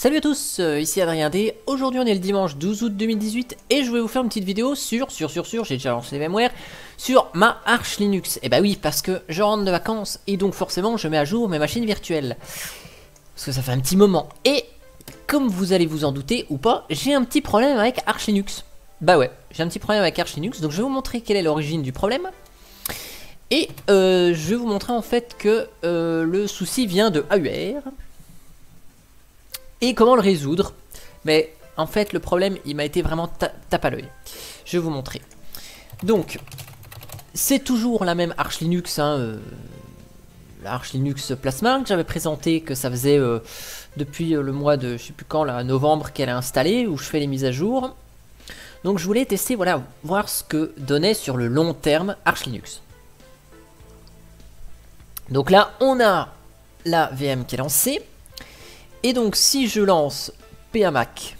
Salut à tous, ici Adrien D. Aujourd'hui on est le dimanche 12 août 2018 et je vais vous faire une petite vidéo sur, j'ai déjà lancé les VMware, sur ma Arch Linux. Et bah oui, parce que je rentre de vacances et donc forcément je mets à jour mes machines virtuelles. Parce que ça fait un petit moment. Et comme vous allez vous en douter ou pas, j'ai un petit problème avec Arch Linux. Bah ouais, j'ai un petit problème avec Arch Linux, donc je vais vous montrer quelle est l'origine du problème. Et je vais vous montrer en fait que le souci vient de AUR. Et comment le résoudre. Mais en fait le problème il m'a été vraiment tape à l'œil. Je vais vous montrer. Donc c'est toujours la même Arch Linux, hein, la Arch Linux Plasma que j'avais présenté, que ça faisait depuis le mois de je sais plus quand, là, novembre, qu'elle est installée, où je fais les mises à jour. Donc je voulais tester, voilà, voir ce que donnait sur le long terme Arch Linux. Donc là on a la VM qui est lancée. Et donc si je lance PAMac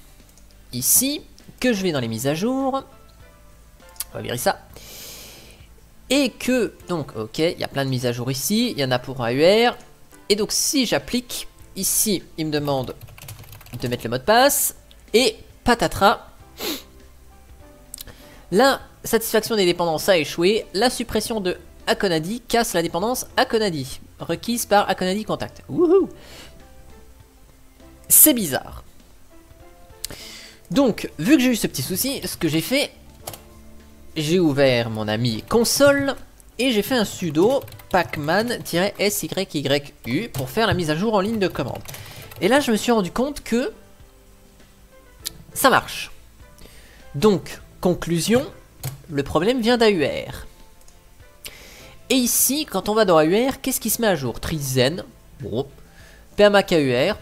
ici, que je vais dans les mises à jour, on va virer ça, et que, donc ok, il y a plein de mises à jour ici, il y en a pour AUR, et donc si j'applique, ici il me demande de mettre le mot de passe, et patatras, la satisfaction des dépendances a échoué, la suppression de Aconadi casse la dépendance Aconadi, requise par Aconadi Contact. Wouhou! C'est bizarre. Donc, vu que j'ai eu ce petit souci, ce que j'ai fait, j'ai ouvert mon ami console et j'ai fait un sudo pacman-syyu pour faire la mise à jour en ligne de commande. Et là, je me suis rendu compte que ça marche. Donc, conclusion, le problème vient d'AUR. Et ici, quand on va dans AUR, qu'est-ce qui se met à jour? Trizen, bon, PAMac AUR,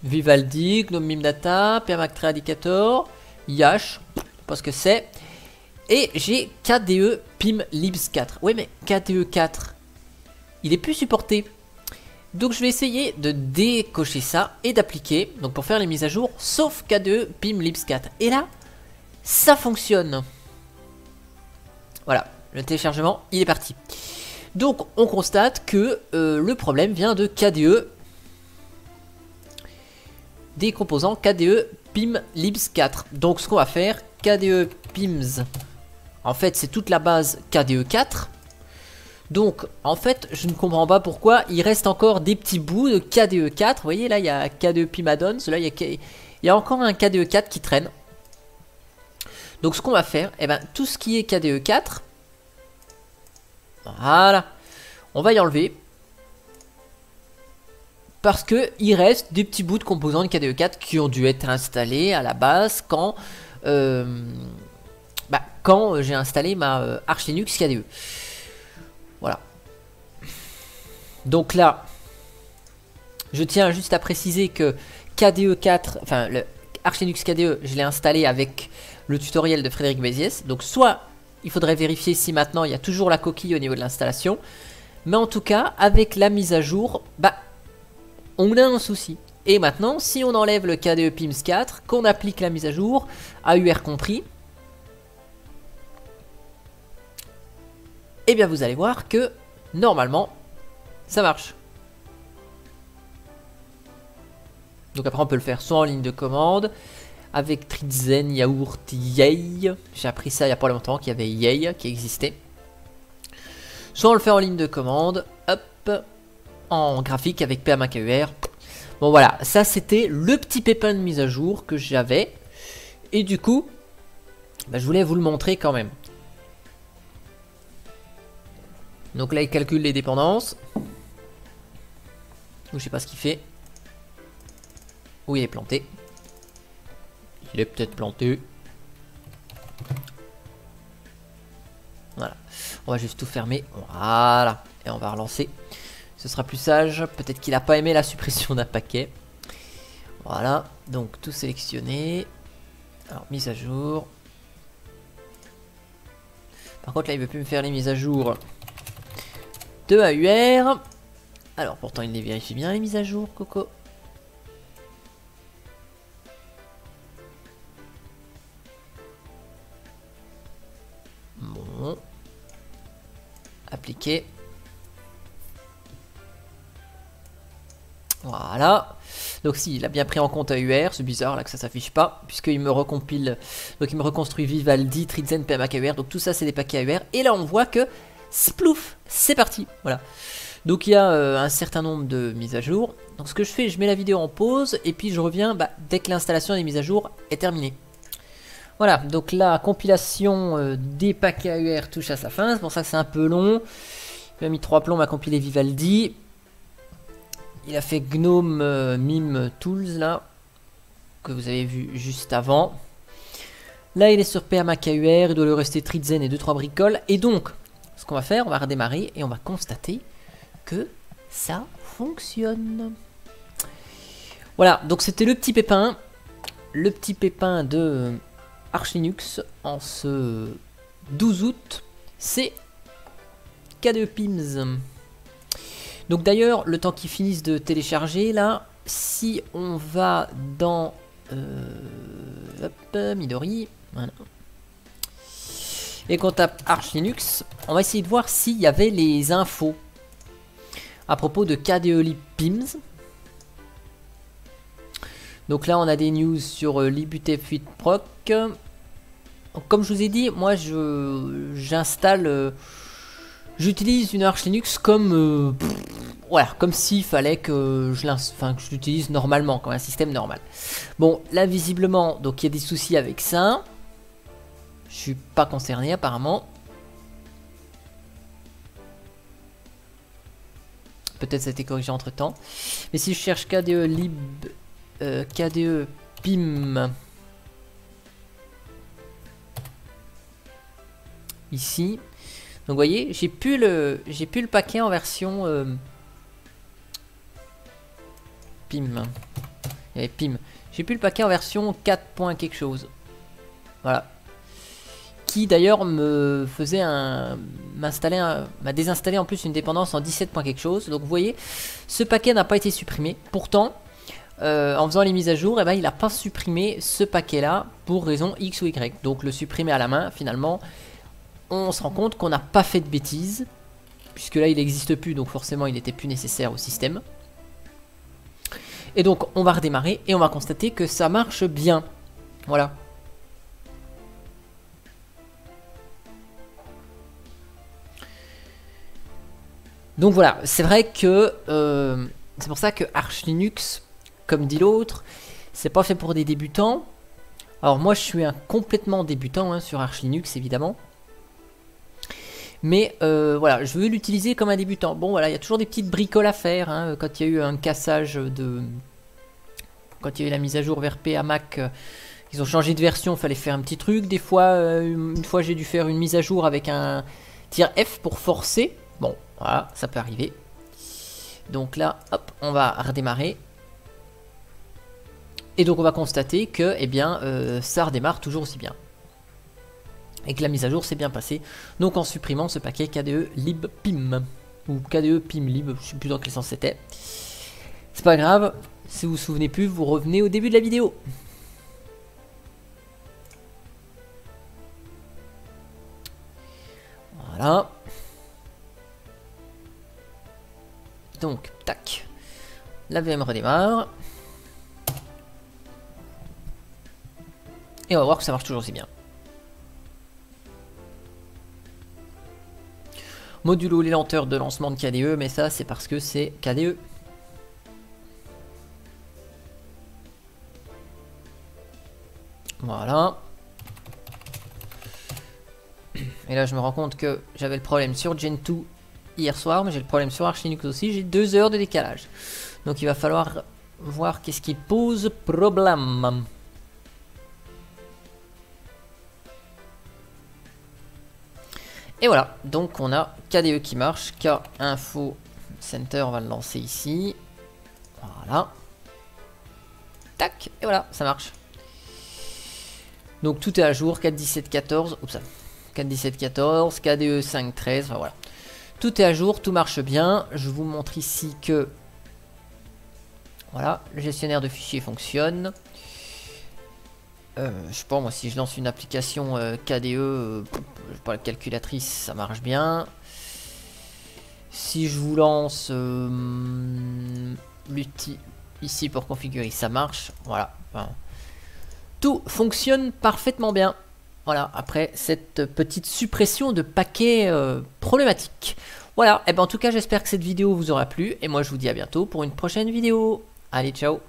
Vivaldi, Gnome Mimdata, PAMac Triadicator, Yash, pas ce que c'est. Et j'ai KDE PIM Libs 4. Ouais, mais KDE 4, il est plus supporté. Donc je vais essayer de décocher ça et d'appliquer, donc pour faire les mises à jour, sauf KDE PIM Libs 4. Et là, ça fonctionne. Voilà, le téléchargement, il est parti. Donc on constate que le problème vient de KDE, des composants KDE PIM Libs 4. Donc ce qu'on va faire, KDE PIMS, en fait c'est toute la base KDE 4. Donc en fait je ne comprends pas pourquoi il reste encore des petits bouts de KDE 4. Vous voyez là il y a KDE PIM Addons, là il y a encore un KDE 4 qui traîne. Donc ce qu'on va faire, eh ben, tout ce qui est KDE 4, voilà, on va y enlever. Parce que il reste des petits bouts de composants de KDE 4 qui ont dû être installés à la base quand j'ai installé ma Arch Linux KDE. Voilà. Donc là, je tiens juste à préciser que KDE 4, enfin le Arch Linux KDE, je l'ai installé avec le tutoriel de Frédéric Béziès. Donc soit il faudrait vérifier si maintenant il y a toujours la coquille au niveau de l'installation, mais en tout cas avec la mise à jour, on a un souci. Et maintenant, si on enlève le KDE PIMS 4, qu'on applique la mise à jour, AUR compris, et bien vous allez voir que, normalement, ça marche. Donc après on peut le faire soit en ligne de commande, avec Trizen, Yaourt, Yay. J'ai appris ça il n'y a pas longtemps qu'il y avait Yay qui existait. Soit on le fait en ligne de commande, hop, en graphique avec PAMac AUR. Bon voilà, ça c'était le petit pépin de mise à jour que j'avais. Et du coup, je voulais vous le montrer quand même. Donc là il calcule les dépendances. Ou je sais pas ce qu'il fait. Où il est planté. Il est peut-être planté. Voilà. On va juste tout fermer. Voilà. Et on va relancer. Ce sera plus sage. Peut-être qu'il n'a pas aimé la suppression d'un paquet. Voilà. Donc tout sélectionné. Alors mise à jour. Par contre là il veut plus me faire les mises à jour de AUR. Alors pourtant il les vérifie bien les mises à jour, Coco. Bon. Appliquer. Voilà. Donc si, il a bien pris en compte AUR, c'est bizarre là que ça s'affiche pas, puisqu'il me recompile, donc il me reconstruit Vivaldi, Trizen, PMAC AUR, donc tout ça c'est des paquets AUR, et là on voit que, splouf, c'est parti, voilà. Donc il y a un certain nombre de mises à jour, donc ce que je fais, je mets la vidéo en pause, et puis je reviens dès que l'installation des mises à jour est terminée. Voilà, donc la compilation des paquets AUR touche à sa fin, c'est pour ça que c'est un peu long. Il a mis 3 plombs à compiler Vivaldi. Il a fait Gnome Mime Tools là, que vous avez vu juste avant. Là il est sur PMAC AUR, il doit lui rester Trizen et 2-3 bricoles. Et donc, ce qu'on va faire, on va redémarrer et on va constater que ça fonctionne. Voilà, donc c'était le petit pépin. Le petit pépin de Arch Linux en ce 12 août. C'est KDE Pims. Donc d'ailleurs, le temps qu'ils finissent de télécharger, là, si on va dans Midori, voilà, et qu'on tape Arch Linux, on va essayer de voir s'il y avait les infos à propos de KDE Lib Pims. Donc là, on a des news sur libutf8 proc. Comme je vous ai dit, moi, j'installe... j'utilise une Arch Linux comme voilà, comme s'il fallait que je l'utilise normalement, comme un système normal. Bon, là visiblement, donc il y a des soucis avec ça. Je suis pas concerné apparemment. Peut-être ça a été corrigé entre temps. Mais si je cherche KDE lib, KDE pim ici. Donc vous voyez, j'ai plus le paquet en version PIM. Il y avait PIM. J'ai plus le paquet en version 4. Quelque chose. Voilà. Qui d'ailleurs me faisait m'a désinstallé en plus une dépendance en 17. Quelque chose. Donc vous voyez, ce paquet n'a pas été supprimé. Pourtant, en faisant les mises à jour, il n'a pas supprimé ce paquet là pour raison X ou Y. Donc le supprimer à la main finalement. On se rend compte qu'on n'a pas fait de bêtises, puisque là il n'existe plus, donc forcément il n'était plus nécessaire au système. Et donc on va redémarrer et on va constater que ça marche bien. Voilà. Donc voilà, c'est vrai que c'est pour ça que Arch Linux, comme dit l'autre, c'est pas fait pour des débutants. Alors moi je suis un complètement débutant sur Arch Linux évidemment. Mais voilà, je veux l'utiliser comme un débutant. Bon voilà, il y a toujours des petites bricoles à faire. Quand il y a eu un cassage de... Quand il y a eu la mise à jour vers PMAC, ils ont changé de version, il fallait faire un petit truc. Des fois, une fois j'ai dû faire une mise à jour avec un -F pour forcer. Bon, voilà, ça peut arriver. Donc là, hop, on va redémarrer. Et donc on va constater que, eh bien, ça redémarre toujours aussi bien. Et que la mise à jour s'est bien passée. Donc en supprimant ce paquet KDE lib pim. Ou KDE pim lib, je sais plus dans quel sens c'était. C'est pas grave, si vous vous souvenez plus, vous revenez au début de la vidéo. Voilà. Donc, tac. La VM redémarre. Et on va voir que ça marche toujours aussi bien. Modulo les lenteurs de lancement de KDE, mais ça c'est parce que c'est KDE. Voilà. Et là je me rends compte que j'avais le problème sur Gen 2 hier soir, mais j'ai le problème sur Arch Linux aussi, j'ai 2 heures de décalage. Donc il va falloir voir qu'est-ce qui pose problème. Et voilà, donc on a KDE qui marche, K-Info Center, on va le lancer ici. Voilà. Tac, et voilà, ça marche. Donc tout est à jour, 4.17.14, oups, 4.17.14, KDE 5.13, enfin voilà. Tout est à jour, tout marche bien. Je vous montre ici que, voilà, le gestionnaire de fichiers fonctionne. Je sais pas moi, si je lance une application KDE, pas la calculatrice, ça marche bien. Si je vous lance l'outil Ici pour configurer, ça marche. Voilà. Enfin, tout fonctionne parfaitement bien. Voilà, après cette petite suppression de paquets problématiques. Voilà, et ben en tout cas j'espère que cette vidéo vous aura plu. Et moi je vous dis à bientôt pour une prochaine vidéo. Allez, ciao!